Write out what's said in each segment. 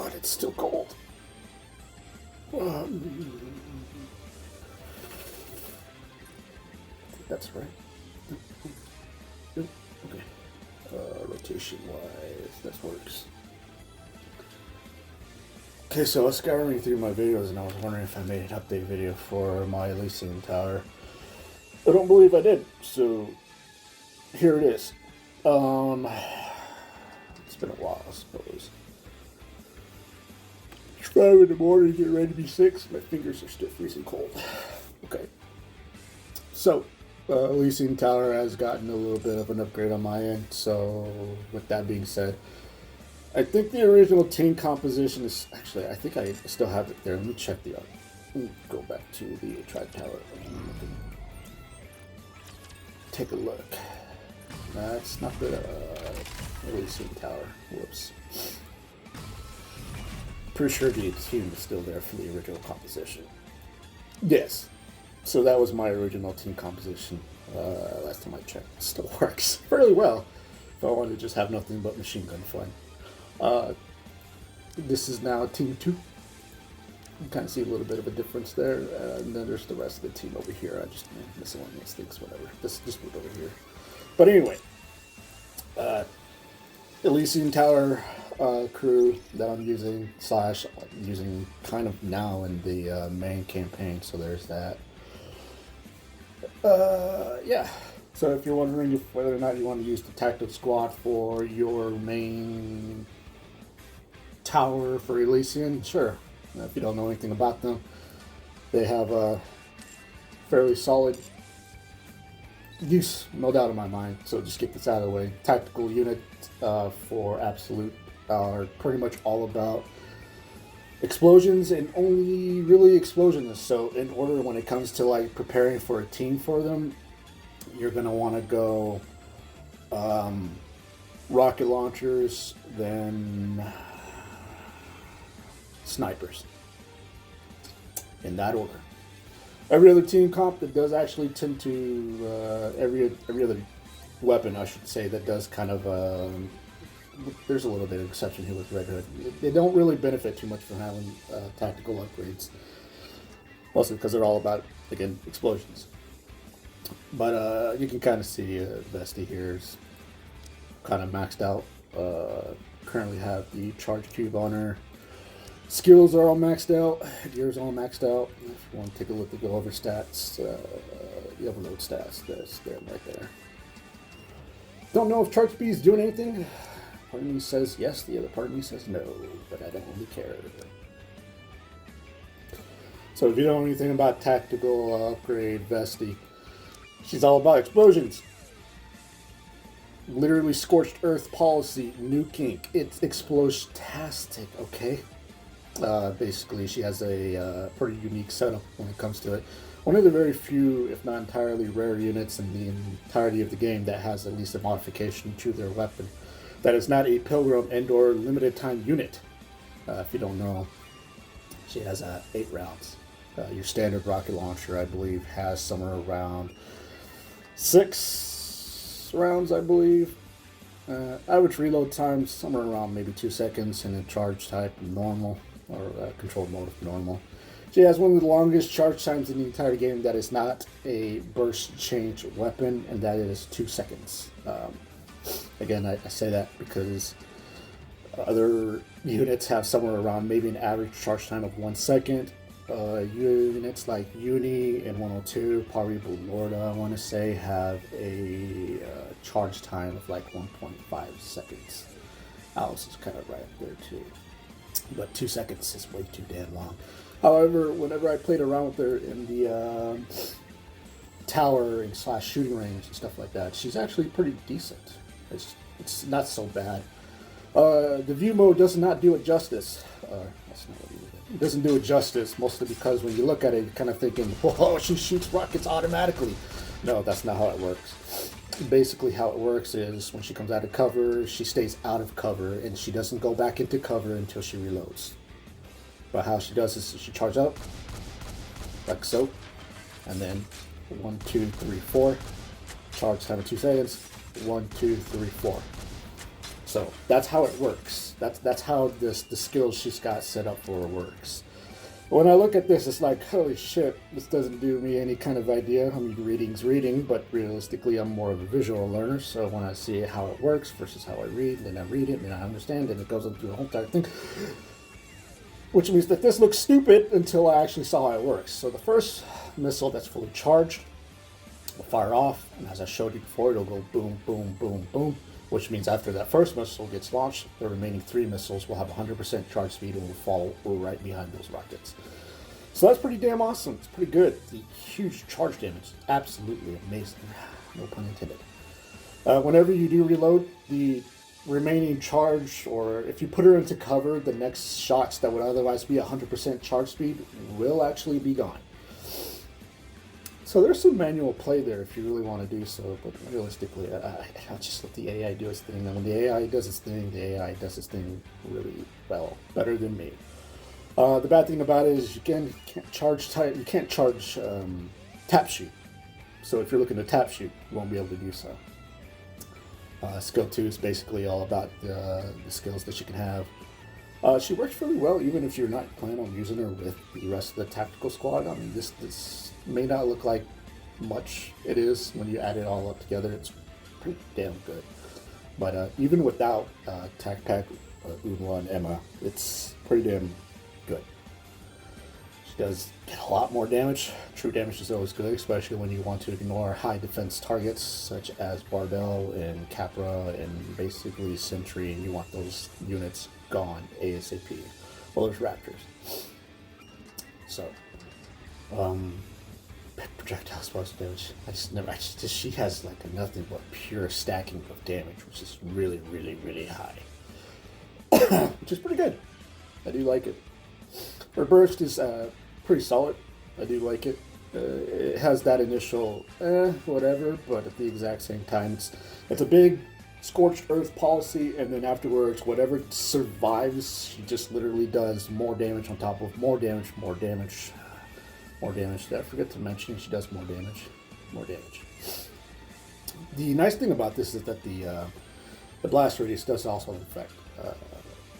God, it's still cold. I think that's right. Okay. Rotation wise, that works. Okay, so I was scouring through my videos and I was wondering if I made an update video for my Elysion tower. I don't believe I did, so here it is. It's been a while, I suppose. It's 5 in the morning, getting ready to be 6. My fingers are still freezing cold. Okay. So, Elysion tower has gotten a little bit of an upgrade on my end, so with that being said, I think the original team composition is actually, I think I still have it there. Let me check the. Let me go back to the tribe tower. Take a look. That's not the Elysion tower. Whoops. Pretty sure the team is still there for the original composition. Yes. So that was my original team composition. Last time I checked, it still works fairly well. If I wanted to just have nothing but machine gun fun. This is now Team 2. You kind of see a little bit of a difference there. And then there's the rest of the team over here. I just missing one of these things, whatever. This just moved over here. But anyway, Elysion Tower crew that I'm using, using kind of now in the main campaign. So there's that. Yeah. So if you're wondering whether or not you want to use the tactical squad for your main tower for Elysion, sure. If you don't know anything about them, they have a fairly solid use, no doubt in my mind. So just get this out of the way. Tactical unit for Absolute are pretty much all about explosions and only really explosionists. So in order when it comes to like preparing for a team for them, you're going to want to go rocket launchers, then snipers, in that order. Every other team comp that does actually tend to every other weapon, I should say, that does kind of there's a little bit of exception here with Red Hood. They don't really benefit too much from having tactical upgrades, mostly because they're all about, again, explosions. But you can kind of see Vesti here is kind of maxed out. Currently have the charge cube on her. Skills are all maxed out. Gears all maxed out. If you want to take a look at the over stats, the overload stats, that's them right there. Don't know if charge speed is doing anything. Part of me says yes, the other part of me says no, but I don't really care. So if you know anything about tactical upgrade Vesti, she's all about explosions. Literally scorched earth policy, new kink. It's explosion-tastic, okay? Basically, she has a pretty unique setup when it comes to it. One of the very few, if not entirely rare units in the entirety of the game that has at least a modification to their weapon. That is not a Pilgrim and/or limited time unit. If you don't know, she has 8 rounds. Your standard rocket launcher, I believe, has somewhere around 6 rounds, I believe. Average reload time somewhere around maybe 2 seconds, and a charge type normal, or control mode of normal. She has one of the longest charge times in the entire game that is not a burst change weapon, and that is 2 seconds. Again, I say that because other units have somewhere around maybe an average charge time of 1 second. Units like Uni and 102, probably Lord, I want to say, have a charge time of like 1.5 seconds. Alice is kind of right up there too. But 2 seconds is way too damn long. However, whenever I played around with her in the tower and / shooting range and stuff like that, she's actually pretty decent. It's not so bad. The view mode does not do it justice. That's not what it doesn't do it justice, mostly because when you look at it, you're kind of thinking, whoa, she shoots rockets automatically. No, that's not how it works. Basically, how it works is when she comes out of cover, she stays out of cover, and she doesn't go back into cover until she reloads. But how she does is she charges up, like so, and then 1, 2, 3, 4. Charge time of 2 seconds. 1, 2, 3, 4. So that's how it works. That's how the skills she's got set up for works. When I look at this, it's like, holy shit, this doesn't do me any kind of idea. I mean, reading's reading, but realistically, I'm more of a visual learner. So when I see how it works versus how I read, then I read it, and I understand, and it goes into the whole entire thing. Which means that this looks stupid until I actually saw how it works. So the first missile that's fully charged will fire off, and as I showed you before, it'll go boom, boom, boom, boom. Which means after that first missile gets launched, the remaining 3 missiles will have 100% charge speed and will fall right behind those rockets. So that's pretty damn awesome. It's pretty good. The huge charge damage, absolutely amazing. No pun intended. Whenever you do reload, the remaining charge, or if you put her into cover, the next shots that would otherwise be 100% charge speed will actually be gone. So there's some manual play there if you really want to do so, but realistically, I'll just let the AI do its thing. And when the AI does its thing, the AI does its thing really well, better than me. The bad thing about it is you can't charge tap shoot. So if you're looking to tap shoot, you won't be able to do so. Skill 2 is basically all about the skills that you can have. She works really well even if you're not planning on using her with the rest of the tactical squad. I mean, this may not look like much. It is when you add it all up together. It's pretty damn good. But even without Tacpac, Eunhwa, and Eunhwa, it's pretty damn good. She does get a lot more damage. True damage is always good, especially when you want to ignore high defense targets such as Barbell and Capra and basically Sentry, and you want those units gone ASAP. Well, there's Raptors. So, projectile explosive damage. She has like a nothing but pure stacking of damage, which is really, really, really high. Which is pretty good. I do like it. Her burst is pretty solid. I do like it. It has that initial whatever, but at the exact same time, it's a big scorched earth policy, and then afterwards, whatever survives, she just literally does more damage on top of more damage, more damage, more damage. Did I forget to mention she does more damage? More damage. The nice thing about this is that the blast radius does also affect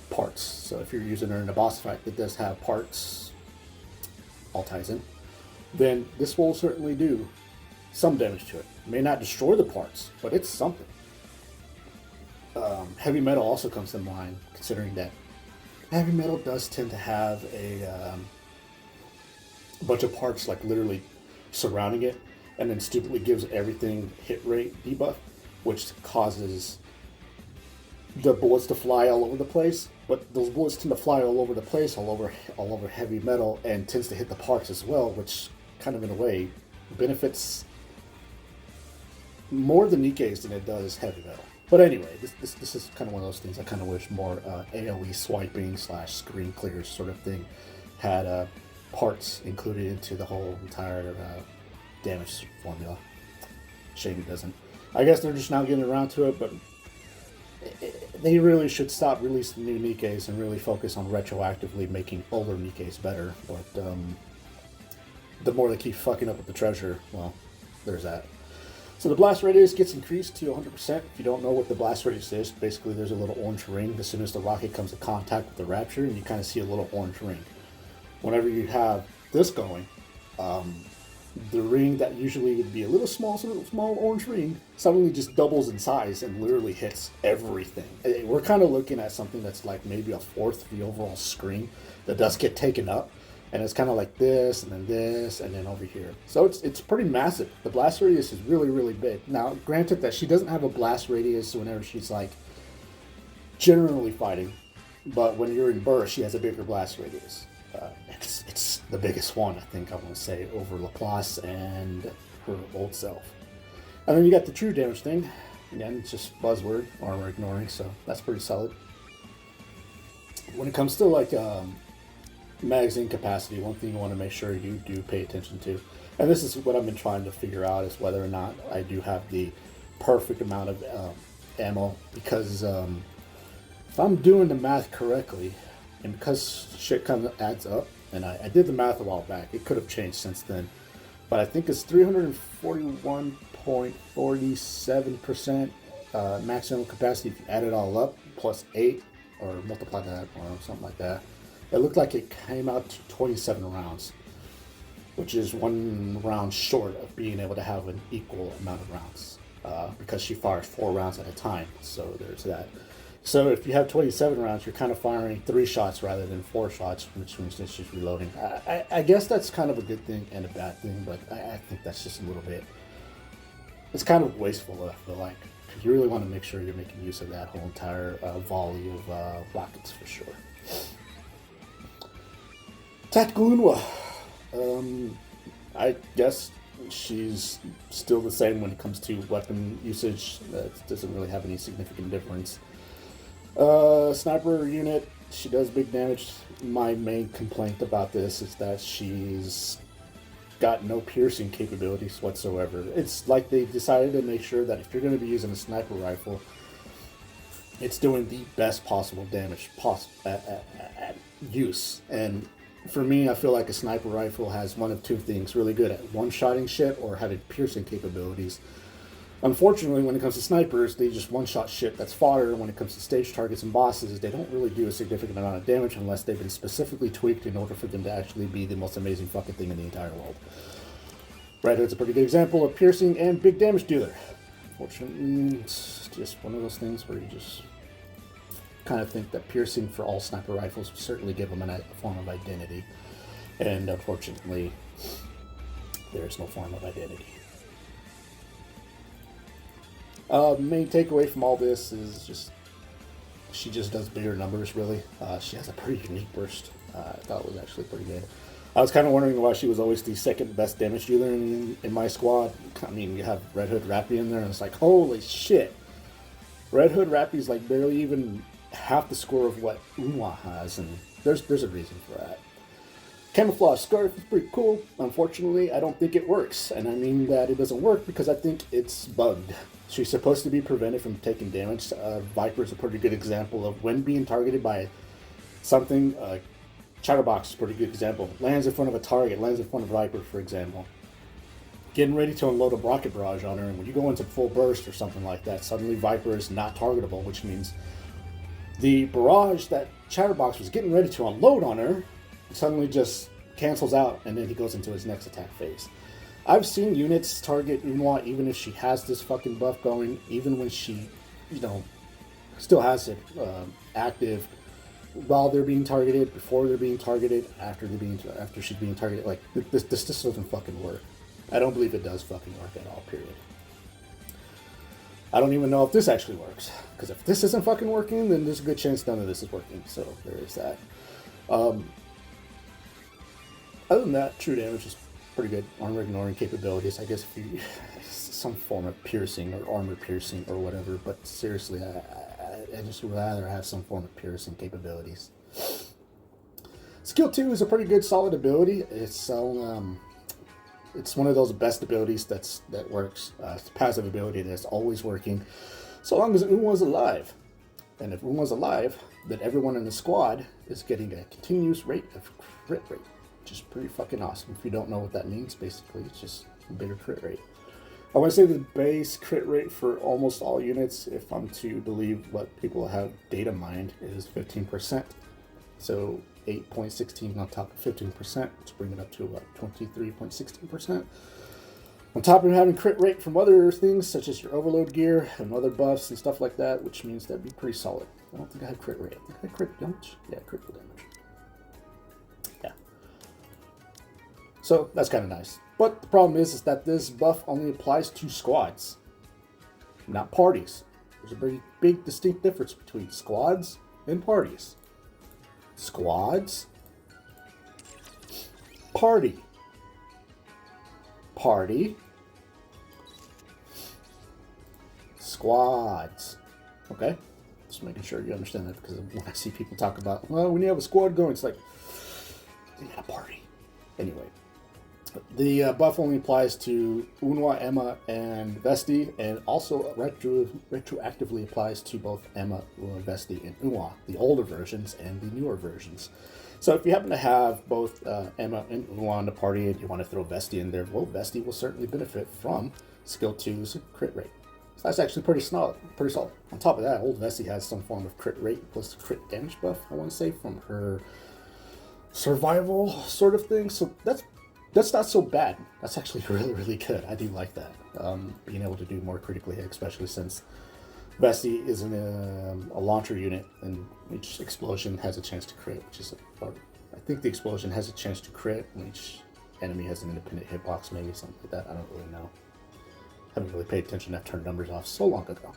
parts. So if you're using her in a boss fight that does have parts, all ties in, then this will certainly do some damage to it. It may not destroy the parts, but it's something. Heavy metal also comes to mind, considering that heavy metal does tend to have a bunch of parts like literally surrounding it, and then stupidly gives everything hit rate debuff, which causes the bullets to fly all over the place. But those bullets tend to fly all over the place, all over heavy metal, and tends to hit the parts as well, which kind of in a way benefits more the Nikke's than it does heavy metal. But anyway, this is kind of one of those things I kind of wish more AoE swiping / screen clears sort of thing had parts included into the whole entire damage formula. Shame it doesn't. I guess they're just now getting around to it, but they really should stop releasing new Nikke's and really focus on retroactively making older Nikke's better. But the more they keep fucking up with the treasure, well, there's that. So the blast radius gets increased to 100%. If you don't know what the blast radius is, basically there's a little orange ring as soon as the rocket comes in contact with the Rapture, and you kind of see a little orange ring. Whenever you have this going, the ring that usually would be a little small orange ring suddenly just doubles in size and literally hits everything. We're kind of looking at something that's like maybe a fourth of the overall screen that does get taken up. And it's kind of like this, and then over here. So it's pretty massive. The blast radius is really, really big. Now, granted that she doesn't have a blast radius whenever she's like generally fighting, but when you're in burst, she has a bigger blast radius. It's the biggest one, I think I want to say, over Laplace and her old self. And then you got the true damage thing. Again, it's just buzzword, armor ignoring, so that's pretty solid. When it comes to like magazine capacity, one thing you want to make sure you do pay attention to, and this is what I've been trying to figure out, is whether or not I do have the perfect amount of ammo, because if I'm doing the math correctly, and because shit kind of adds up, and I did the math a while back, it could have changed since then, but I think it's 341.47% maximum capacity if you add it all up, plus 8 or multiply that or something like that, it looked like it came out to 27 rounds, which is 1 round short of being able to have an equal amount of rounds, because she fires 4 rounds at a time. So there's that. So if you have 27 rounds, you're kind of firing 3 shots rather than 4 shots, which means that she's reloading. I guess that's kind of a good thing and a bad thing, but I think that's just a little bit, it's kind of wasteful, I feel like. Because you really want to make sure you're making use of that whole entire volley of rockets for sure. Tactical Eunhwa. I guess she's still the same when it comes to weapon usage. That doesn't really have any significant difference. Sniper unit, she does big damage. My main complaint about this is that she's got no piercing capabilities whatsoever. It's like they decided to make sure that if you're going to be using a sniper rifle, it's doing the best possible damage at use. And for me, I feel like a sniper rifle has one of 2 things: really good at one-shotting shit or having piercing capabilities. Unfortunately, when it comes to snipers, they just one-shot shit that's fodder. When it comes to stage targets and bosses, they don't really do a significant amount of damage unless they've been specifically tweaked in order for them to actually be the most amazing fucking thing in the entire world. Red Hood's a pretty good example of piercing and big damage dealer. Fortunately, it's just one of those things where you just kind of think that piercing for all sniper rifles would certainly give them a form of identity. And unfortunately, there is no form of identity. Main takeaway from all this is just she just does bigger numbers, really. She has a pretty unique burst. I thought it was actually pretty good. I was kind of wondering why she was always the second best damage dealer in my squad. I mean, you have Red Hood Rapi in there, and it's like, holy shit. Red Hood Rapi is like barely even half the score of what Eunhwa has, and there's a reason for that. Camouflage scarf is pretty cool. Unfortunately, I don't think it works, and I mean that it doesn't work because I think it's bugged. She's supposed to be prevented from taking damage. Viper is a pretty good example of when being targeted by something. Chatterbox is a pretty good example. Lands in front of a target, lands in front of Viper, for example. Getting ready to unload a rocket barrage on her, and when you go into full burst or something like that, suddenly Viper is not targetable, which means the barrage that Chatterbox was getting ready to unload on her suddenly just cancels out, and then he goes into his next attack phase. I've seen units target Eunhwa even if she has this fucking buff going, even when she, still has it active while they're being targeted, before they're being targeted, after she's being targeted. Like, this doesn't fucking work. I don't believe it does fucking work at all, period. I don't even know if this actually works, because if this isn't fucking working, then there's a good chance none of this is working, so there is that. Other than that, true damage is pretty good. Armor ignoring capabilities, I guess, if you some form of piercing or armor piercing or whatever, but seriously, I just would rather have some form of piercing capabilities. Skill 2 is a pretty good solid ability. It's one of those best abilities that works. It's a passive ability that's always working, so long as Eunhwa's alive. And if Eunhwa's alive, then everyone in the squad is getting a continuous rate of crit rate, which is pretty fucking awesome. If you don't know what that means, basically, it's just a bigger crit rate. I want to say the base crit rate for almost all units, if I'm to believe what people have data mined, is 15%. So 8.16 on top of 15% to bring it up to about 23.16%. On top of having crit rate from other things such as your overload gear and other buffs and stuff like that, which means that'd be pretty solid. I don't think I have crit rate. I think I have crit damage. Yeah, critical damage. Yeah. So that's kind of nice. But the problem is that this buff only applies to squads, not parties. There's a very big distinct difference between squads and parties. Squads, party, party, squads. Okay? Just making sure you understand that, because when I see people talk about, well, when you have a squad going, it's like, you got a party. Anyway. The buff only applies to Eunhwa, Emma, and Vesti, and also retroactively applies to both Emma, Vesti, and Eunhwa, the older versions and the newer versions. So if you happen to have both Emma and Eunhwa on the party and you want to throw Vesti in there, well, Vesti will certainly benefit from Skill 2's crit rate. So that's actually pretty solid. Pretty solid. On top of that, old Vesti has some form of crit rate plus crit damage buff, I want to say, from her survival sort of thing. So that's not so bad. That's actually really, really good. I do like that. Being able to do more critically hit, especially since Vesti is in a launcher unit, and each explosion has a chance to crit, which is, I think the explosion has a chance to crit, and each enemy has an independent hitbox, maybe something like that. I don't really know. Haven't really paid attention. I've turned numbers off so long ago.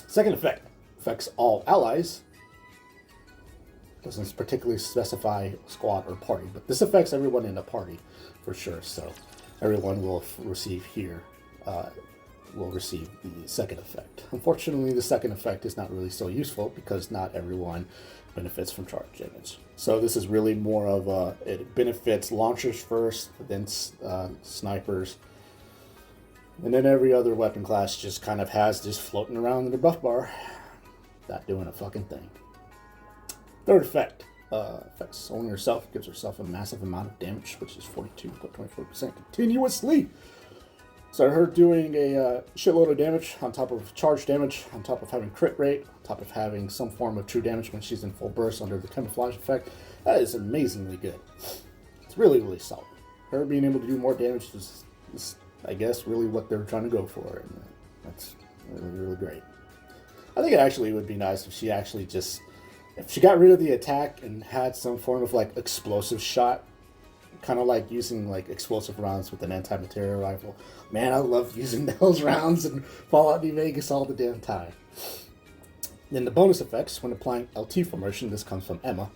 Second effect affects all allies. Doesn't particularly specify squad or party, but this affects everyone in the party for sure. So everyone will receive here. Will receive the second effect. Unfortunately, the second effect is not really so useful because not everyone benefits from charge damage. So this is really more of it benefits launchers first, then snipers, and then every other weapon class just kind of has this floating around in the buff bar, not doing a fucking thing. Third effect affects only herself, gives herself a massive amount of damage, which is 42.24% continuously. So her doing a shitload of damage on top of charge damage, on top of having crit rate, on top of having some form of true damage when she's in full burst under the camouflage effect. That is amazingly good. It's really, really solid. Her being able to do more damage is I guess, really what they're trying to go for. And that's really, really great. I think it actually would be nice if she actually just, if she got rid of the attack and had some form of like explosive shot, kind of like using like explosive rounds with an anti-material rifle. Man, I love using those rounds in Fallout New Vegas all the damn time. Then the bonus effects, when applying LT formation, this comes from Emma.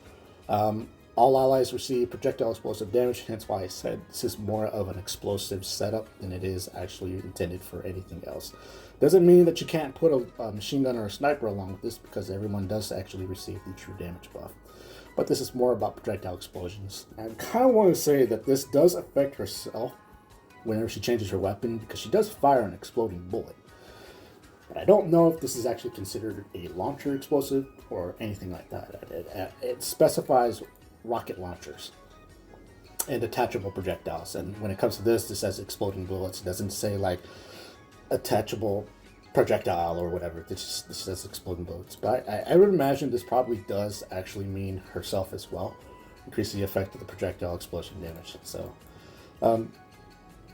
All allies receive projectile explosive damage, hence why I said this is more of an explosive setup than it is actually intended for anything else. Doesn't mean that you can't put a machine gun or a sniper along with this, because everyone does actually receive the true damage buff. But this is more about projectile explosions. I kind of want to say that this does affect herself whenever she changes her weapon, because she does fire an exploding bullet. But I don't know if this is actually considered a launcher explosive or anything like that. It specifies rocket launchers and detachable projectiles. And when it comes to this says exploding bullets. It doesn't say like attachable projectile or whatever. This says exploding bullets. But I would imagine this probably does actually mean herself as well. Increase the effect of the projectile explosion damage. So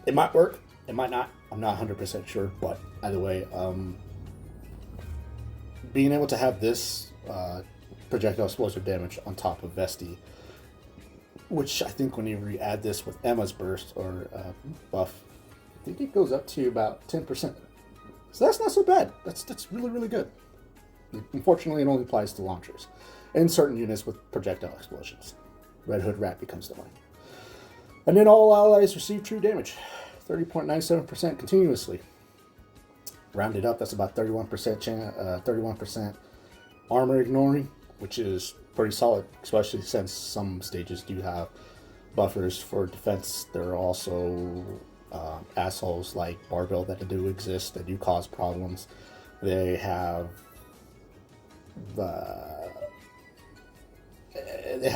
it might work. It might not. I'm not 100% sure. But either way, being able to have this projectile explosive damage on top of Vesti, which I think whenever you add this with Emma's burst or buff, I think it goes up to about 10%. So that's not so bad. That's really, really good. Unfortunately, it only applies to launchers and certain units with projectile explosions. Red Hood Rapi comes to mind. And then all allies receive true damage, 30.97% continuously. Rounded up, that's about 31% armor ignoring, which is pretty solid, especially since some stages do have buffers for defense. There are also assholes like Barbell that do exist, that do cause problems. They have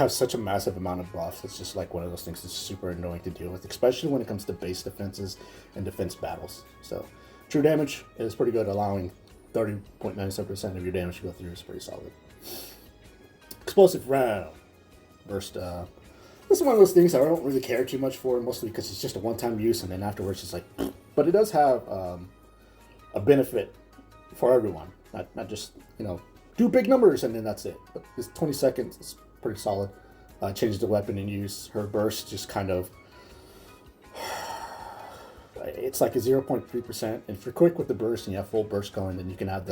such a massive amount of buffs. It's just like one of those things that's super annoying to deal with, especially when it comes to base defenses and defense battles. So true damage is pretty good, allowing 30.97% of your damage to go through is pretty solid. Explosive round burst. This is one of those things I don't really care too much for, mostly because it's just a one-time use, and then afterwards it's like, but it does have a benefit for everyone, not just, do big numbers and then that's it. But this 20 seconds is pretty solid. Changes the weapon in use. Her burst just kind of, it's like a 0.3%. And if you're quick with the burst and you have full burst going, then you can have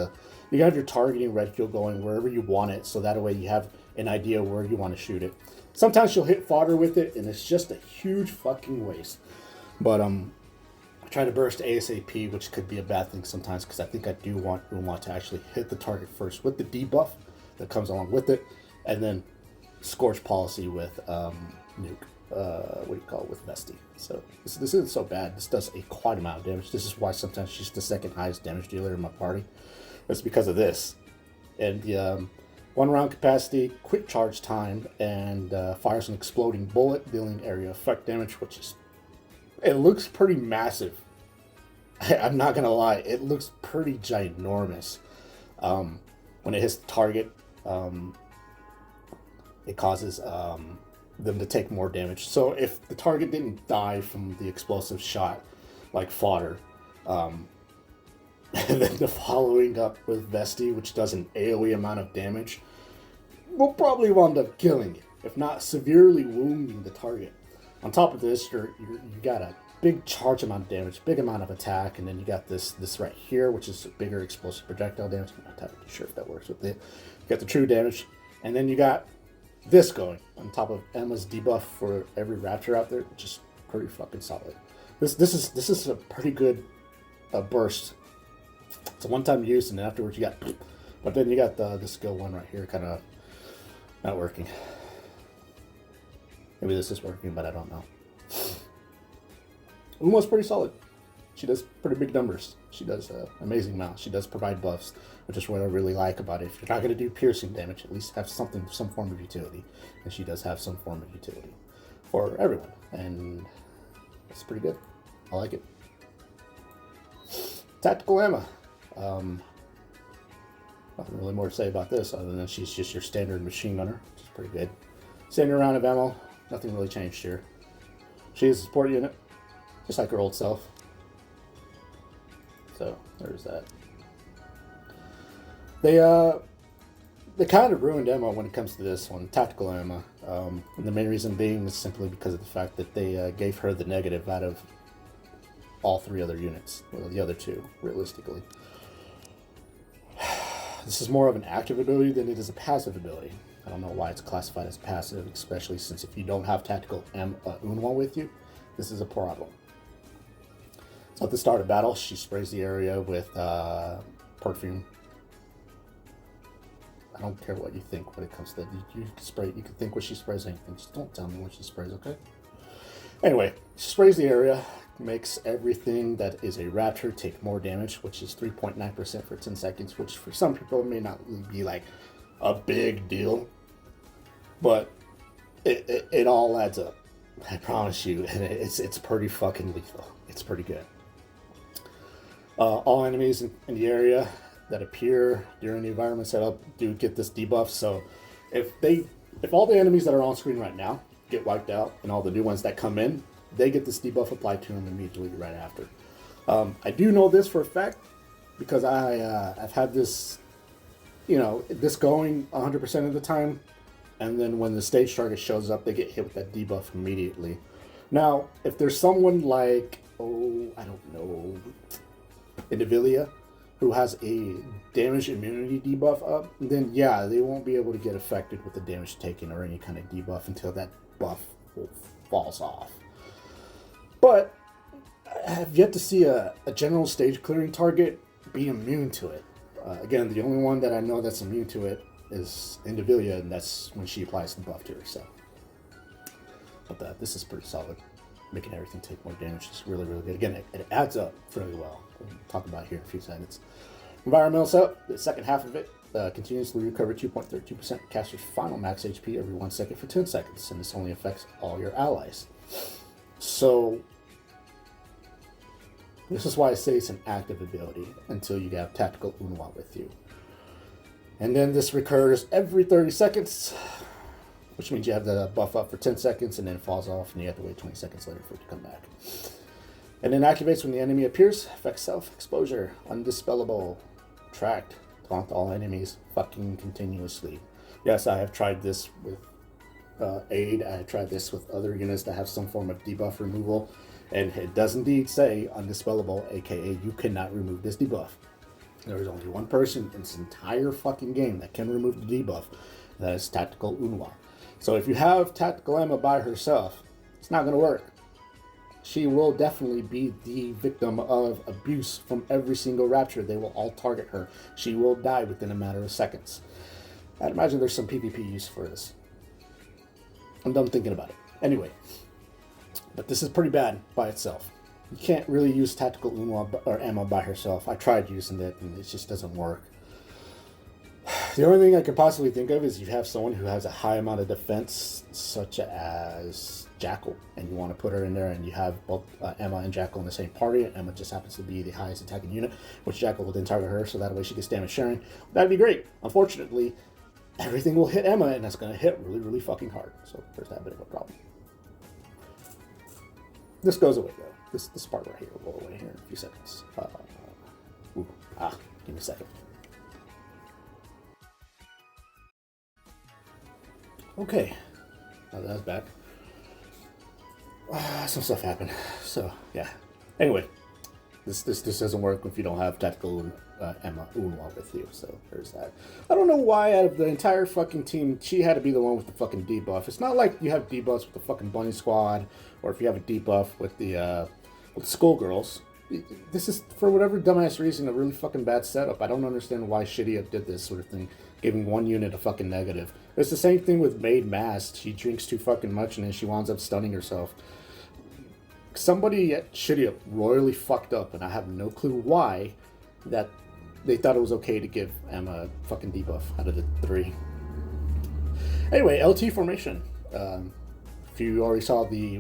your targeting reticle going wherever you want it, so that way you have an idea where you want to shoot it. Sometimes you'll hit fodder with it, and it's just a huge fucking waste. But I try to burst ASAP, which could be a bad thing sometimes, because I think I do want Eunhwa to actually hit the target first with the debuff that comes along with it, and then Scorch policy with Nikke. With Vesti. So this isn't so bad. This does a quite amount of damage. This is why sometimes she's the second highest damage dealer in my party. It's because of this. And the 1 round capacity, quick charge time, and fires an exploding bullet, dealing area effect damage, which is, it looks pretty massive I'm not gonna lie, it looks pretty ginormous. When it hits the target, it causes them to take more damage. So if the target didn't die from the explosive shot, like fodder, and then the following up with Vesti, which does an AoE amount of damage, will probably wind up killing it, if not severely wounding the target. On top of this, you got a big charge amount of damage, big amount of attack, and then you got this right here, which is bigger explosive projectile damage. I'm not entirely sure if that works with it. You got the true damage, and then you got this going on top of Emma's debuff for every rapture out there, which is pretty fucking solid. This is a pretty good burst. It's a one-time use, and then afterwards you got, but then you got the skill one right here, kind of not working. Maybe this is working, but I don't know. Eunhwa's pretty solid. She does pretty big numbers. She does amazing amounts. She does provide buffs, which is what I really like about it. If you're not going to do piercing damage, at least have some form of utility. And she does have some form of utility for everyone. And it's pretty good. I like it. Tactical Ammo. Nothing really more to say about this other than she's just your standard machine gunner, which is pretty good. Standard round of ammo. Nothing really changed here. She is a support unit, just like her old self. So there's that. They kind of ruined ammo when it comes to this one, tactical ammo. And the main reason being is simply because of the fact that they gave her the negative out of all three other units, well, the other two, realistically. This is more of an active ability than it is a passive ability. I don't know why it's classified as passive, especially since if you don't have tactical Eunhwa with you, this is a problem. So at the start of battle, she sprays the area with perfume. I don't care what you think when it comes to that. You can spray. You can think what she sprays anything. Just don't tell me what she sprays, okay? Anyway, she sprays the area, makes everything that is a rapture take more damage, which is 3.9% for 10 seconds, which for some people may not be like a big deal, but it all adds up. I promise you, and it's pretty fucking lethal. It's pretty good. All enemies in the area that appear during the environment setup do get this debuff. So if all the enemies that are on screen right now get wiped out, and all the new ones that come in, they get this debuff applied to them immediately right after. I do know this for a fact because I've had this, this going 100% of the time, and then when the stage target shows up, they get hit with that debuff immediately. Now, if there's someone like, I don't know, Indivilia, who has a damage immunity debuff up, then yeah, they won't be able to get affected with the damage taken or any kind of debuff until that buff falls off. But I have yet to see a general stage clearing target be immune to it. Again, the only one that I know that's immune to it is Indivilia, and that's when she applies the buff to herself. But this is pretty solid. Making everything take more damage is really, really good. Again, it adds up fairly well. We'll talk about it here in a few seconds. Environmental setup, the second half of it, continuously recover 2.32% caster's final max HP every 1 second for 10 seconds, and this only affects all your allies. So, this is why I say it's an active ability until you have tactical Eunhwa with you. And then this recurs every 30 seconds, which means you have the buff up for 10 seconds and then it falls off and you have to wait 20 seconds later for it to come back. And then activates when the enemy appears, affects self-exposure, undispellable, tracked, taunt all enemies fucking continuously. Yes, I have tried this with aid. I have tried this with other units that have some form of debuff removal, and it does indeed say undispellable, aka you cannot remove this debuff. There is only one person in this entire fucking game that can remove the debuff. That is tactical Eunhwa. So if you have tactical Emma by herself, it's not going to work. She will definitely be the victim of abuse from every single rapture. They will all target her. She will die within a matter of seconds. I'd imagine there's some PvP use for this. I'm done thinking about it. Anyway, but this is pretty bad by itself. You can't really use tactical Eunhwa or Emma by herself. I tried using it and it just doesn't work. The only thing I could possibly think of is you have someone who has a high amount of defense, such as Jackal, and you want to put her in there, and you have both Emma and Jackal in the same party. Emma just happens to be the highest attacking unit, which Jackal will then target her, so that way she gets damage sharing. That'd be great. Unfortunately, everything will hit Emma, and that's going to hit really, really fucking hard. So there's that bit of a problem. This goes away, though. This part right here will go away here in a few seconds. Give me a second. Okay, now that's back. Some stuff happened, so yeah. Anyway, this doesn't work if you don't have tactical Emma Eunhwa with you, so there's that. I don't know why out of the entire fucking team, she had to be the one with the fucking debuff. It's not like you have debuffs with the fucking bunny squad, or if you have a debuff with the schoolgirls. This is, for whatever dumbass reason, a really fucking bad setup. I don't understand why Shidia did this sort of thing, giving one unit a fucking negative. It's the same thing with Maid Mast. She drinks too fucking much and then she winds up stunning herself. Somebody at Shidia royally fucked up, and I have no clue why, that they thought it was okay to give Emma a fucking debuff out of the 3. Anyway, LT formation. If you already saw the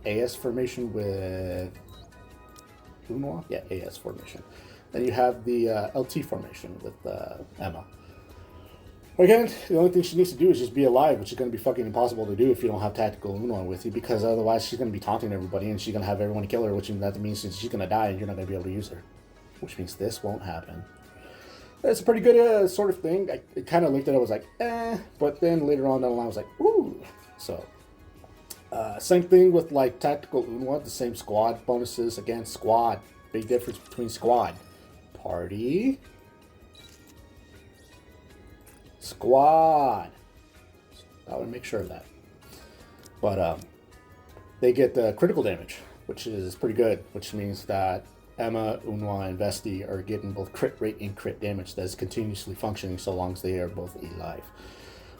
AS formation with Eunhwa? Yeah, AS formation. Then you have the LT formation with Emma. Again, the only thing she needs to do is just be alive, which is going to be fucking impossible to do if you don't have tactical Eunhwa with you, because otherwise she's going to be taunting everybody and she's going to have everyone kill her, which that means she's going to die and you're not going to be able to use her. Which means this won't happen. It's a pretty good sort of thing. I kind of looked at it, I was like, but then later on down the line I was like, ooh. So, same thing with like tactical Eunhwa, the same squad bonuses. Again, squad. Big difference between squad. Party. Squad. I would make sure of that. But they get critical damage, which is pretty good, which means that Emma, Eunhwa, and Vesti are getting both crit rate and crit damage that is continuously functioning so long as they are both alive.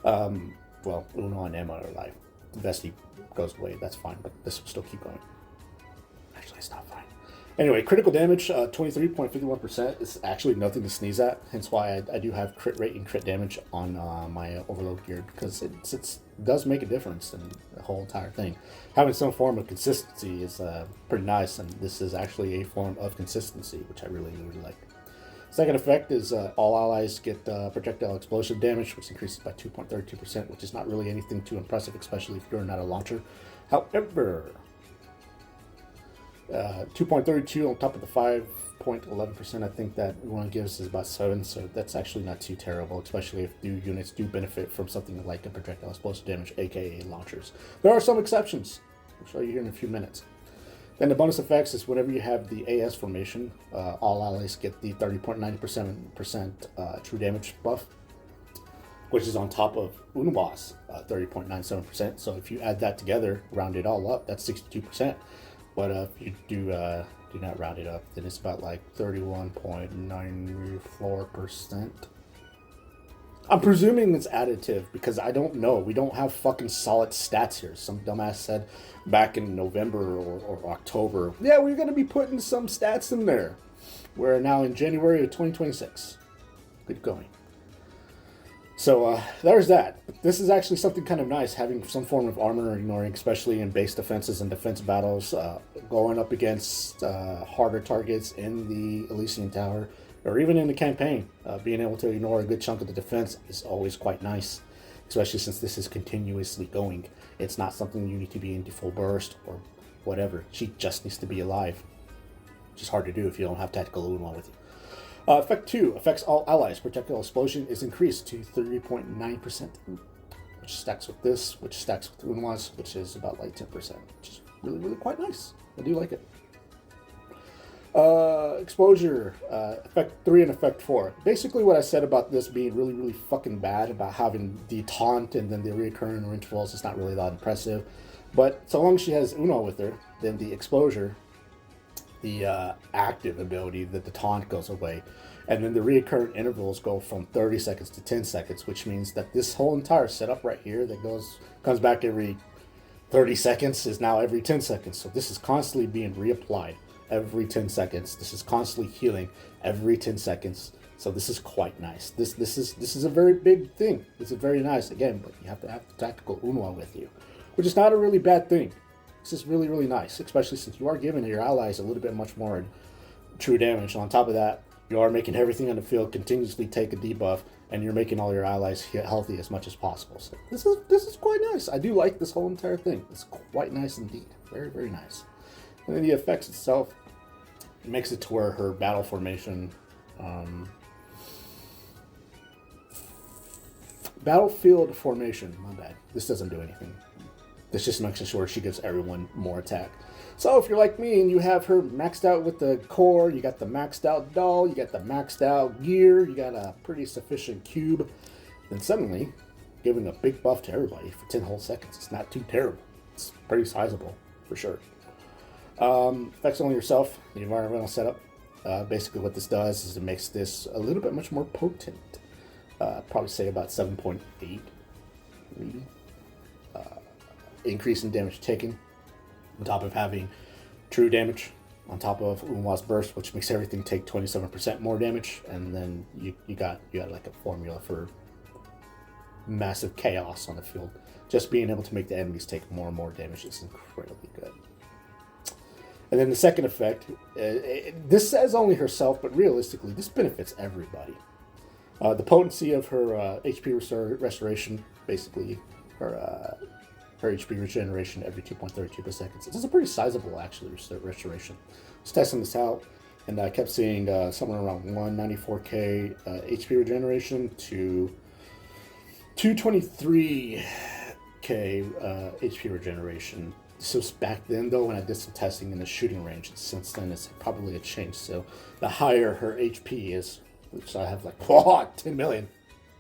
Well, Eunhwa and Emma are alive. Vesti goes away, that's fine, but this will still keep going. Actually, it's not fine. Anyway, critical damage, 23.51% is actually nothing to sneeze at, hence why I do have crit rate and crit damage on my Overload gear, because it does make a difference in the whole entire thing. Having some form of consistency is pretty nice, and this is actually a form of consistency, which I really, really like. Second effect is all allies get projectile explosive damage, which increases by 2.32%, which is not really anything too impressive, especially if you're not a launcher. However, 2.32 on top of the 5.11% I think that one gives is about 7, so that's actually not too terrible, especially if units do benefit from something like a projectile explosive damage, aka launchers. There are some exceptions. I'll show you here in a few minutes. Then the bonus effects is whenever you have the AS formation, all allies get the 30.90% true damage buff, which is on top of Eunhwa's 30.97%. So if you add that together, round it all up, that's 62%. But if you do not round it up, then it's about like 31.94%. I'm presuming it's additive because I don't know. We don't have fucking solid stats here. Some dumbass said back in November or October, yeah, we're going to be putting some stats in there. We're now in January of 2026. Good going. So there's that. This is actually something kind of nice, having some form of armor ignoring, especially in base defenses and defense battles, going up against harder targets in the Elysion Tower, or even in the campaign. Being able to ignore a good chunk of the defense is always quite nice, especially since this is continuously going. It's not something you need to be into full burst or whatever. She just needs to be alive, which is hard to do if you don't have tactical Eunhwa with you. Effect 2 affects all allies. Projectile explosion is increased to 30.9%, which stacks with this, which stacks with Eunhwa's, which is about like 10%, which is really, really quite nice. I do like it. Exposure, effect 3 and effect 4. Basically what I said about this being really, really fucking bad, about having the taunt and then the reoccurring intervals, is not really that impressive. But so long as she has Eunhwa with her, then the exposure, the active ability, that the taunt goes away, and then the recurrent intervals go from 30 seconds to 10 seconds, which means that this whole entire setup right here that comes back every 30 seconds is now every 10 seconds. So this is constantly being reapplied every 10 seconds. This is constantly healing every 10 seconds So this is quite nice. This is a very big thing. This is very nice. Again, but you have to have the tactical Eunhwa with you, which is not a really bad thing. This is really, really nice, especially since you are giving your allies a little bit much more true damage. On top of that, you are making everything on the field continuously take a debuff, and you're making all your allies healthy as much as possible. So this is quite nice. I do like this whole entire thing. It's quite nice indeed. Very, very nice. And then the effects itself, it makes it to where her battle formation, battlefield formation, my bad. This doesn't do anything. This just makes sure she gives everyone more attack. So if you're like me and you have her maxed out with the core, you got the maxed out doll, you got the maxed out gear, you got a pretty sufficient cube, then suddenly giving a big buff to everybody for 10 whole seconds. It's not too terrible. It's pretty sizable for sure. Effects on yourself, the environmental setup. Basically what this does is it makes this a little bit much more potent. Probably say about 7.8 maybe. Increase in damage taken, on top of having true damage, on top of Eunhwa's burst, which makes everything take 27% more damage, and then you got like a formula for massive chaos on the field. Just being able to make the enemies take more and more damage is incredibly good. And then the second effect, this says only herself, but realistically, this benefits everybody. The potency of her HP restoration, basically her HP regeneration every 2.32 per second. This is a pretty sizable, actually, restoration. I was testing this out, and I kept seeing somewhere around 194k HP regeneration to 223k HP regeneration. This was back then, though, when I did some testing in the shooting range. Since then, it's probably a change. So the higher her HP is, which I have like, 10 million.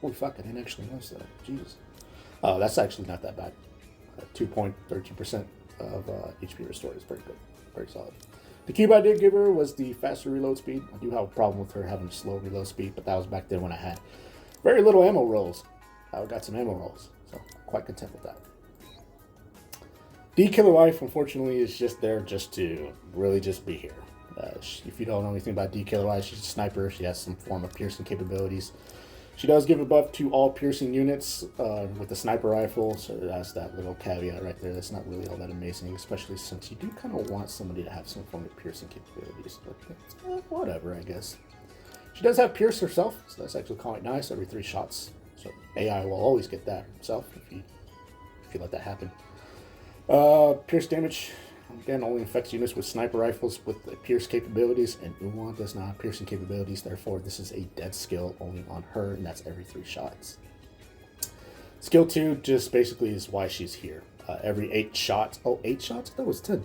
Holy fuck, I didn't actually notice that. Jesus. That's actually not that bad. 2.13% of HP restored is pretty good. Very solid. The cube I did give her was the faster reload speed. I do have a problem with her having slow reload speed, but that was back then when I had very little ammo rolls. I got some ammo rolls, so I'm quite content with that. Killer Wife, unfortunately, is just there just to really just be here. If you don't know anything about Killer Wife, she's a sniper. She has some form of piercing capabilities. She does give a buff to all piercing units with the sniper rifle, so that's that little caveat right there. That's not really all that amazing, especially since you do kind of want somebody to have some form of piercing capabilities. But whatever, I guess. She does have pierce herself, so that's actually quite nice every 3 shots. So AI will always get that himself if you let that happen. Pierce damage, again, only affects units with sniper rifles with pierce capabilities, and Eunhwa does not have piercing capabilities, therefore this is a dead skill only on her, and that's every 3 shots. Skill 2 just basically is why she's here. Every 8 shots, 8 shots? That was 10.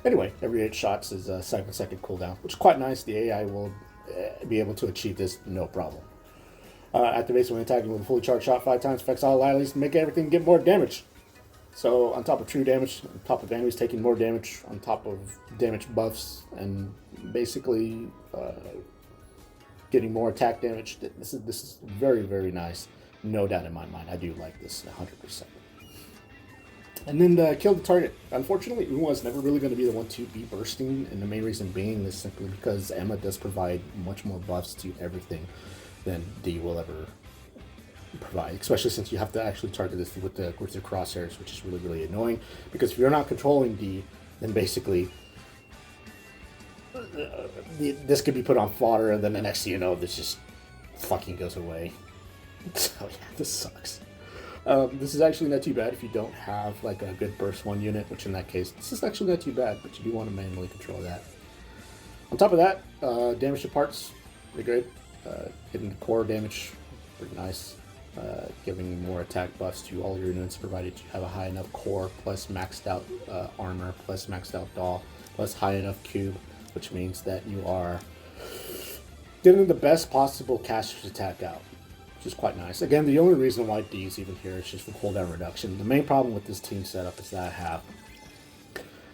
Anyway, every 8 shots is a 7-second cooldown, which is quite nice. The AI will be able to achieve this no problem. Activates when attacking with a fully charged shot 5 times, affects all allies to make everything get more damage. So on top of true damage, on top of enemies taking more damage, on top of damage buffs, and basically getting more attack damage. This is very, very nice. No doubt in my mind. I do like this 100%. And then kill the target. Unfortunately, Eunhwa is never really going to be the one to be bursting, and the main reason being is simply because Emma does provide much more buffs to everything than D will ever provide, especially since you have to actually target this with the crosshairs, which is really, really annoying, because if you're not controlling D, then basically this could be put on fodder, and then the next thing you know, this just fucking goes away. So yeah, this sucks. This is actually not too bad if you don't have like a good burst 1 unit, which in that case, this is actually not too bad, but you do want to manually control that. On top of that, damage to parts, pretty good. Hitting the core damage, pretty nice. Giving more attack buffs to all your units, provided you have a high enough core, plus maxed out armor, plus maxed out doll, plus high enough cube, which means that you are getting the best possible caster's attack out, which is quite nice. Again, the only reason why D is even here is just for cooldown reduction. The main problem with this team setup is that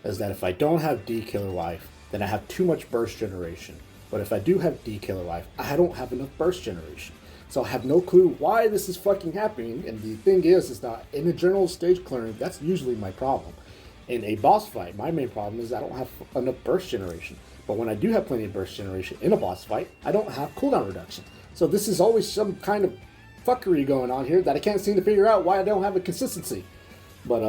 if I don't have D Killer Wife, then I have too much burst generation. But if I do have D Killer Wife, I don't have enough burst generation. So I have no clue why this is fucking happening. And the thing is that in a general stage clearing, that's usually my problem. in a boss fight. My main problem is I don't have enough burst generation. But when I do have plenty of burst generation in a boss fight, I don't have cooldown reduction. So this is always some kind of fuckery going on here that I can't seem to figure out why I don't have a consistency. But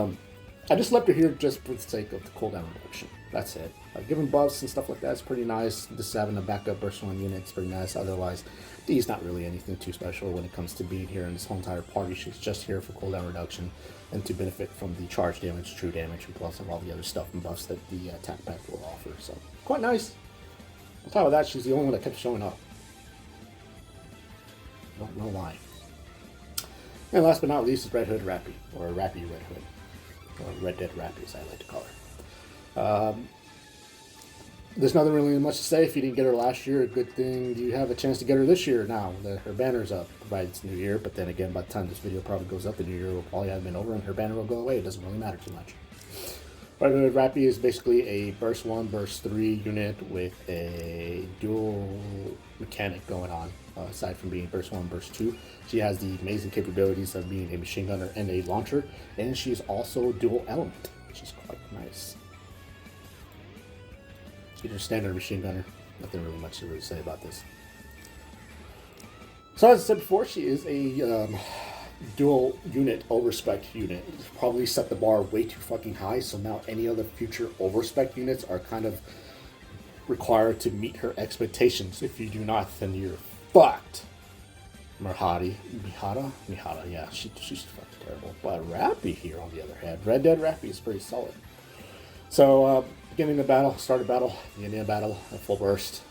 I just left her here just for the sake of the cooldown reduction. That's it. Giving buffs and stuff like that is pretty nice. Just having a backup burst 1 unit is pretty nice. Otherwise, Dee's not really anything too special when it comes to being here in this whole entire party. She's just here for cooldown reduction and to benefit from the charge damage, true damage, and plus all the other stuff and buffs that the Tacpac will offer. So, quite nice. On top of that, she's the only one that kept showing up. Don't know why. And last but not least is Red Hood Rapi, or Rapi Red Hood, or Red Dead Rapi as I like to call her. There's nothing really much to say. If you didn't get her last year, a good thing you have a chance to get her this year now. Her banner's up, provided it's New Year, but then again, by the time this video probably goes up, the New Year will probably have been over and her banner will go away. It doesn't really matter too much. Red Hood Rapi is basically a burst 1, burst 3 unit with a dual mechanic going on. Aside from being burst 1, burst 2, she has the amazing capabilities of being a machine gunner and a launcher, and she's also dual element, which is quite nice. She's your standard machine gunner. Nothing really much to really say about this. So as I said before, she is a dual unit overspec unit. Probably set the bar way too fucking high, so now any other future overspec units are kind of required to meet her expectations. If you do not, then you're fucked. Mihada, yeah, she's fucking terrible. But Rapi here, on the other hand, Red Dead Rapi is pretty solid. So, beginning the battle, start of battle, the Indian battle, a full burst.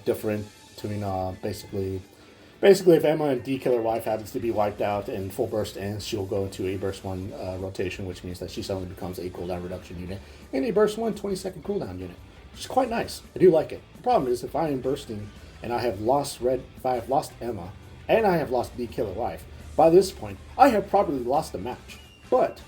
Different between basically if Emma and D Killer Wife happens to be wiped out in full burst ends, she'll go into a burst 1 rotation, which means that she suddenly becomes a cooldown reduction unit, and a burst 1 20-second cooldown unit, which is quite nice. I do like it. The problem is if I am bursting and I have lost Emma and I have lost D Killer Wife, by this point I have probably lost the match. But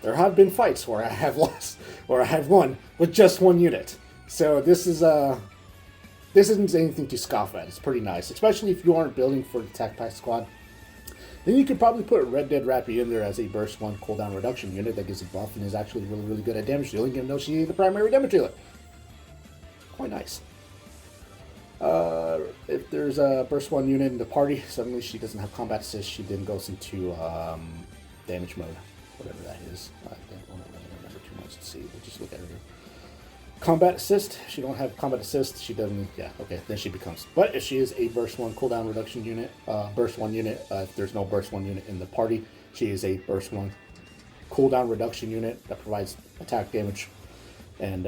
there have been fights where I have lost, or I have won with just 1 unit. So this isn't anything to scoff at. It's pretty nice, especially if you aren't building for the Tacpac squad. Then you could probably put Red Dead Rapi in there as a burst 1 cooldown reduction unit that gives a buff and is actually really, really good at damage dealing, even though she's the primary damage dealer. Quite nice. If there's a burst 1 unit in the party, suddenly she doesn't have combat assist. She then goes into damage mode, whatever that is. I don't really remember too much to see. We'll just look at her here. Combat assist. She don't have combat assist. She doesn't. Yeah. Okay. Then she becomes. But if she is a burst 1 cooldown reduction unit, burst 1 unit. If there's no burst 1 unit in the party, she is a burst 1 cooldown reduction unit that provides attack damage, and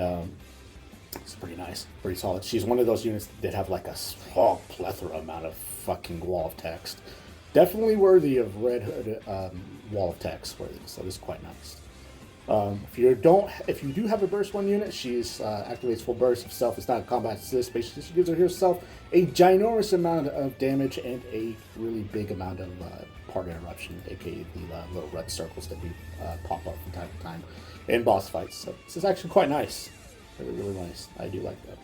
it's pretty nice, pretty solid. She's one of those units that have like a small plethora amount of fucking wall of text. Definitely worthy of Red Hood wall of text worthy. So this is quite nice. If you do have a burst 1 unit, she's activates full burst herself. It's not a combat assist. Basically, she gives herself a ginormous amount of damage and a really big amount of part interruption, aka the little red circles that do pop up from time to time in boss fights. So this is actually quite nice, really, really nice. I do like that.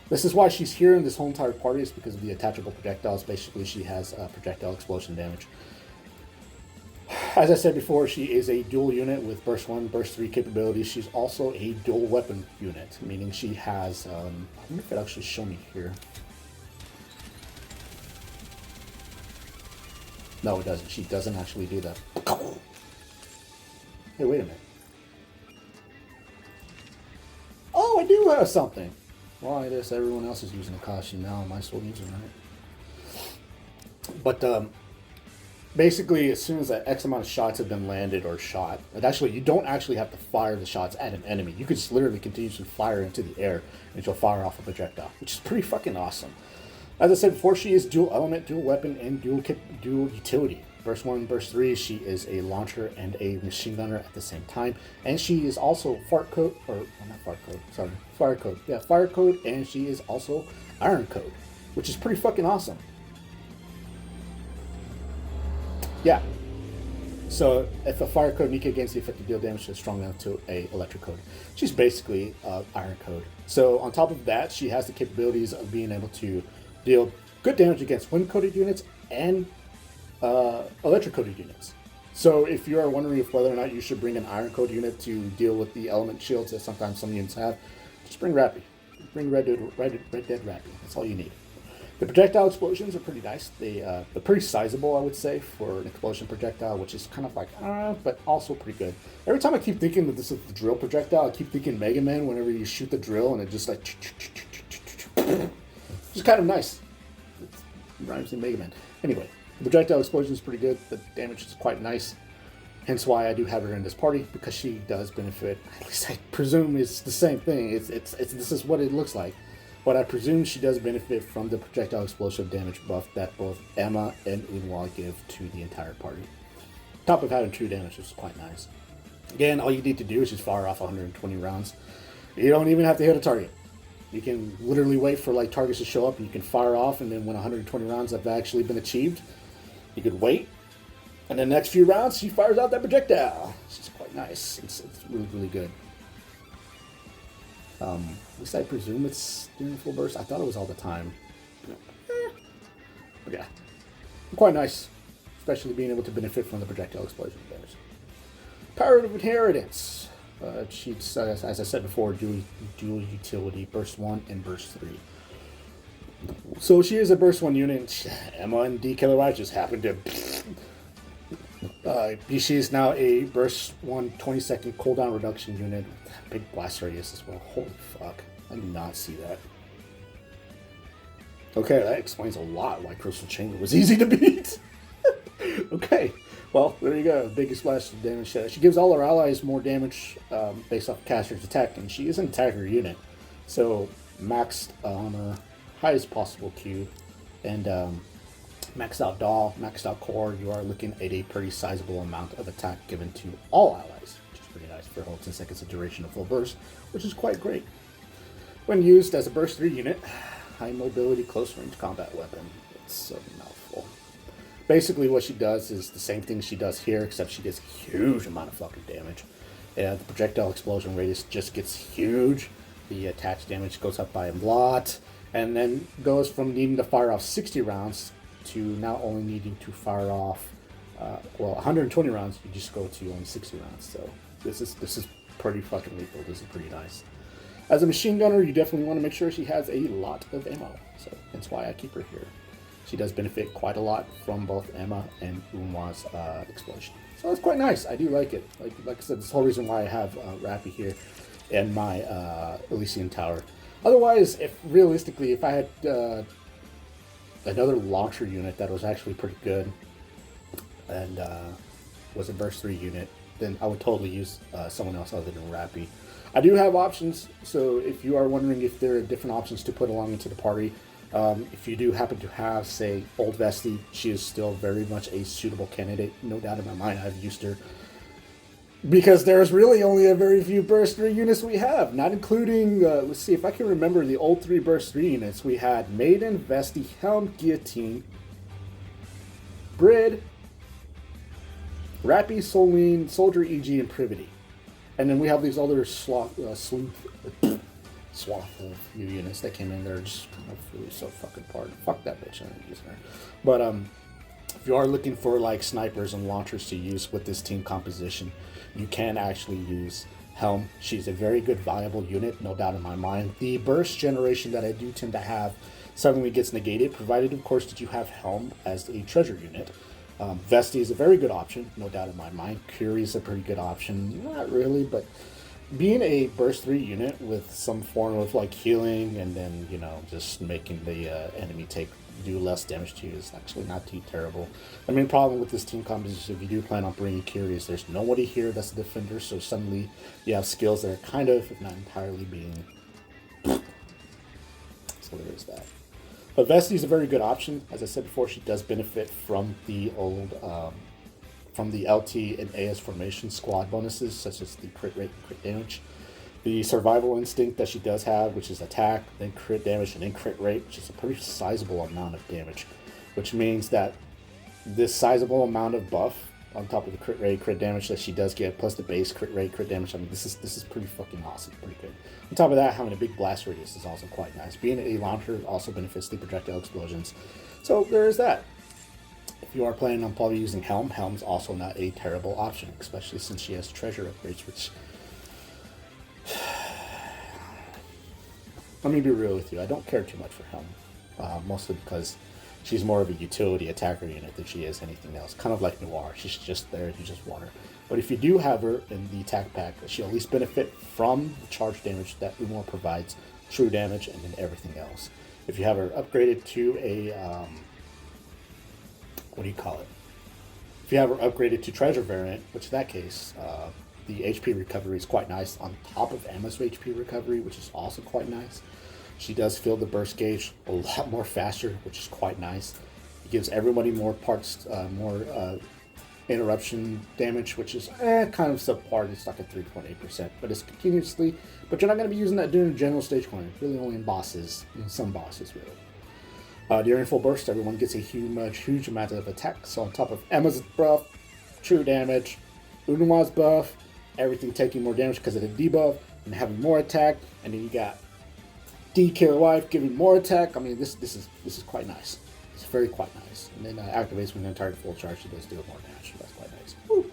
This is why she's here in this whole entire party, is because of the attachable projectiles. Basically, she has projectile explosion damage. As I said before, she is a dual unit with burst 1, burst 3 capabilities. She's also a dual weapon unit, meaning she has, I wonder if it actually show me here. No, it doesn't. She doesn't actually do that. Hey, wait a minute. Oh, I do have something. Well, I guess everyone else is using a costume now. I might as well use it, right? But, basically, as soon as that X amount of shots have been landed or shot, and actually, you don't actually have to fire the shots at an enemy. You can just literally continuously fire into the air, and she'll fire off a projectile, which is pretty fucking awesome. As I said before, she is dual element, dual weapon, and dual utility. Burst 1, burst 3, she is a launcher and a machine gunner at the same time. And she is also fire code, yeah, fire code, and she is also iron code, which is pretty fucking awesome. Yeah. So if a fire code Nikke gains the effective deal damage is strong enough to a electric code, she's basically iron code. So on top of that, she has the capabilities of being able to deal good damage against wind coded units and electric coded units. So if you are wondering if whether or not you should bring an Iron Code unit to deal with the element shields that sometimes some units have, just bring Rapi. Bring Red Dead Rapi. That's all you need. The projectile explosions are pretty nice. They're pretty sizable, I would say, for an explosion projectile, which is kind of like, but also pretty good. Every time I keep thinking that this is the drill projectile, I keep thinking Mega Man whenever you shoot the drill and it just like, it's kind of nice. It rhymes in Mega Man. Anyway, the projectile explosion is pretty good. The damage is quite nice. Hence why I do have her in this party, because she does benefit. At least I presume it's the same thing. This is what it looks like. But I presume she does benefit from the projectile explosive damage buff that both Eunhwa and Eunhwa give to the entire party. On top of having true damage, which is quite nice. Again, all you need to do is just fire off 120 rounds. You don't even have to hit a target. You can literally wait for like targets to show up and you can fire off, and then when 120 rounds have actually been achieved, you could wait. And the next few rounds, she fires out that projectile. It's just quite nice. It's really, really good. At least I presume it's doing full burst. I thought it was all the time. But yeah, quite nice, especially being able to benefit from the projectile explosion damage. Power of Inheritance. She's, as I said before, dual utility, burst 1 and burst 3. So she is a burst 1 unit. Emma and D Killer Riot just happened to. She is now a burst 1 20-second cooldown reduction unit. Big blast radius as well. Holy fuck. I did not see that. Okay, that explains a lot why Crystal Chamber was easy to beat. Okay, well, there you go. Biggest splash damage. She gives all her allies more damage based off caster's attack, and she is an attacker unit. So, maxed on her highest possible Q, and maxed out Doll, maxed out Core, you are looking at a pretty sizable amount of attack given to all allies, which is pretty nice for a whole 10 seconds of duration of full burst, which is quite great. When used as a burst 3 unit, high mobility close range combat weapon. It's a mouthful. Basically what she does is the same thing she does here, except she gets a huge amount of fucking damage. The projectile explosion radius just gets huge. The attached damage goes up by a lot, and then goes from needing to fire off 60 rounds to now only needing to fire off 120 rounds. You just go to only 60 rounds. So this is pretty fucking lethal. This is pretty nice. As a machine gunner, you definitely want to make sure she has a lot of ammo. So that's why I keep her here. She does benefit quite a lot from both Emma and Eunhwa's explosion. So that's quite nice. I do like it. Like I said, this is the whole reason why I have Rapi here and my Elysion tower. Otherwise, if I had another launcher unit that was actually pretty good and was a burst 3 unit, then I would totally use someone else other than Rapi. I do have options, so if you are wondering if there are different options to put along into the party, if you do happen to have, say, old Vesti, she is still very much a suitable candidate. No doubt in my mind, I've used her. Because there's really only a very few burst 3 units we have, not including, let's see if I can remember the old 3 burst 3 units. We had Maiden, Vesti, Helm, Guillotine, Brid, Rapi, Solene, Soldier, EG, and Privity. And then we have these other swath of new units that came in there, just kind of really so fucking part. Fuck that bitch, I ain't using her. But if you are looking for like snipers and launchers to use with this team composition, you can actually use Helm. She's a very good viable unit, no doubt in my mind. The burst generation that I do tend to have suddenly gets negated, provided of course that you have Helm as a treasure unit. Vesti is a very good option, no doubt in my mind. Curie is a pretty good option, not really, but being a burst 3 unit with some form of like healing and then, you know, just making the enemy do less damage to you is actually not too terrible. The main problem with this team composition, if you do plan on bringing Curie, is there's nobody here that's a defender, so suddenly you have skills that are kind of, if not entirely, being. So there is that. But Vesti is a very good option. As I said before, she does benefit from the old, from the LT and AS formation squad bonuses, such as the crit rate and crit damage. The survival instinct that she does have, which is attack, then crit damage, and then crit rate, which is a pretty sizable amount of damage. Which means that this sizable amount of buff, on top of the crit rate, crit damage that she does get, plus the base crit rate, crit damage, I mean, this is pretty fucking awesome, pretty good. On top of that, having a big blast radius is also quite nice. Being a launcher also benefits the projectile explosions. So there is that. if you are planning on probably using Helm's also not a terrible option, especially since she has treasure upgrades, which... Let me be real with you, I don't care too much for Helm, mostly because she's more of a utility attacker unit than she is anything else. Kind of like Noir, she's just there to just water. But if you do have her in the Tacpac, she'll at least benefit from the charge damage that Eunhwa provides, true damage, and then everything else. If you have her upgraded to a, what do you call it? If you have her upgraded to treasure variant, which in that case, the HP recovery is quite nice on top of Emma's HP recovery, which is also quite nice. She does fill the burst gauge a lot more faster, which is quite nice. It gives everybody more parts, more interruption damage, which is kind of subpar. It's stuck at 3.8%, but it's continuously. But you're not going to be using that during general stage coin. Really, only in bosses, in some bosses, really. During full burst, everyone gets a huge amount of attack. So on top of Emma's buff, true damage, Eunhwa's buff, everything taking more damage because of the debuff and having more attack, and then you got D Killer Wife giving more attack. I mean, this is quite nice. It's very quite nice. And then activates when the target full charge. She does deal more damage. That's quite nice. Woo.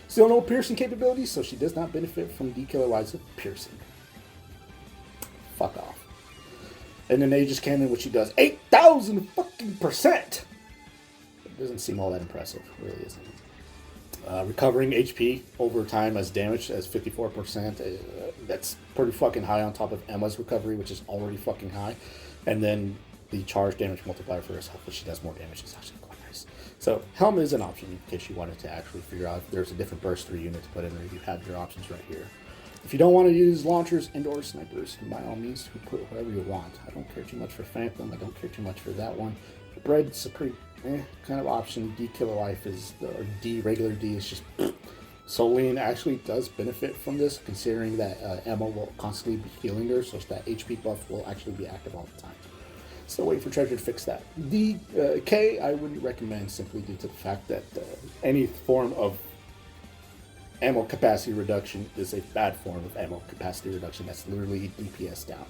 Still no piercing capabilities, so she does not benefit from D Killer Wife's piercing. Fuck off. And then Aegis Cannon, which she does 8,000 fucking %. It doesn't seem all that impressive. It really isn't. Recovering HP over time as damage as 54%. That's pretty fucking high on top of Emma's recovery, which is already fucking high. And then the charge damage multiplier for herself, which she does more damage, is actually quite nice. So Helm is an option in case you wanted to actually figure out if there's a different burst 3 unit to put in there. You have your options right here. If you don't want to use launchers and or snipers, by all means, you put whatever you want. I don't care too much for Phantom. I don't care too much for that one. Bread's a pretty kind of option. D Killer Life is, or D regular D is just Solean actually does benefit from this, considering that Emma will constantly be healing her, so that HP buff will actually be active all the time. Still waiting for Treasure to fix that. D K I wouldn't recommend, simply due to the fact that any form of ammo capacity reduction is a bad form of ammo capacity reduction. That's literally DPS down.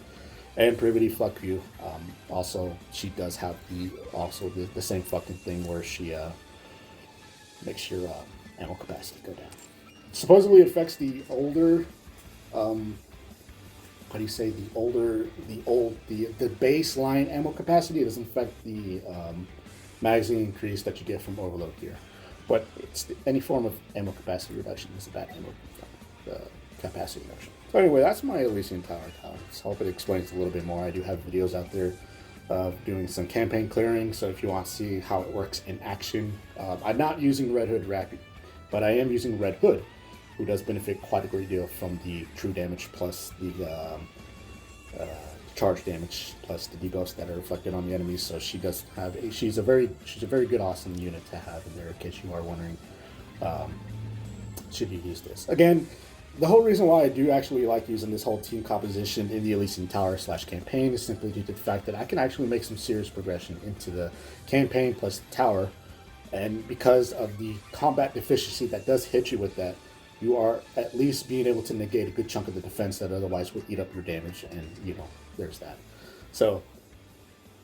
And Privity Fuck You. Also, she does have the same fucking thing where she makes your ammo capacity go down. Supposedly it affects the older, how do you say, the baseline ammo capacity. It doesn't affect the magazine increase that you get from overload gear. But any form of ammo capacity reduction is a bad ammo capacity reduction. So anyway, that's my Elysion Tower. I hope it explains a little bit more. I do have videos out there doing some campaign clearing, so if you want to see how it works in action. I'm not using Red Hood Rapi, but I am using Red Hood, who does benefit quite a great deal from the true damage plus the charge damage plus the debuffs that are reflected on the enemies. So she does have she's a very good, awesome unit to have in there in case you are wondering should you use this. Again, the whole reason why I do actually like using this whole team composition in the Elysion Tower / campaign is simply due to the fact that I can actually make some serious progression into the campaign plus the tower, and because of the combat deficiency that does hit you with that, you are at least being able to negate a good chunk of the defense that otherwise would eat up your damage, and there's that. So,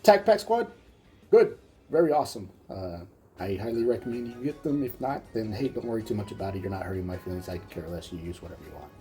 Tacpac squad, good, very awesome. I highly recommend you get them. If not, then hey, don't worry too much about it. You're not hurting my feelings. I can care less. You use whatever you want.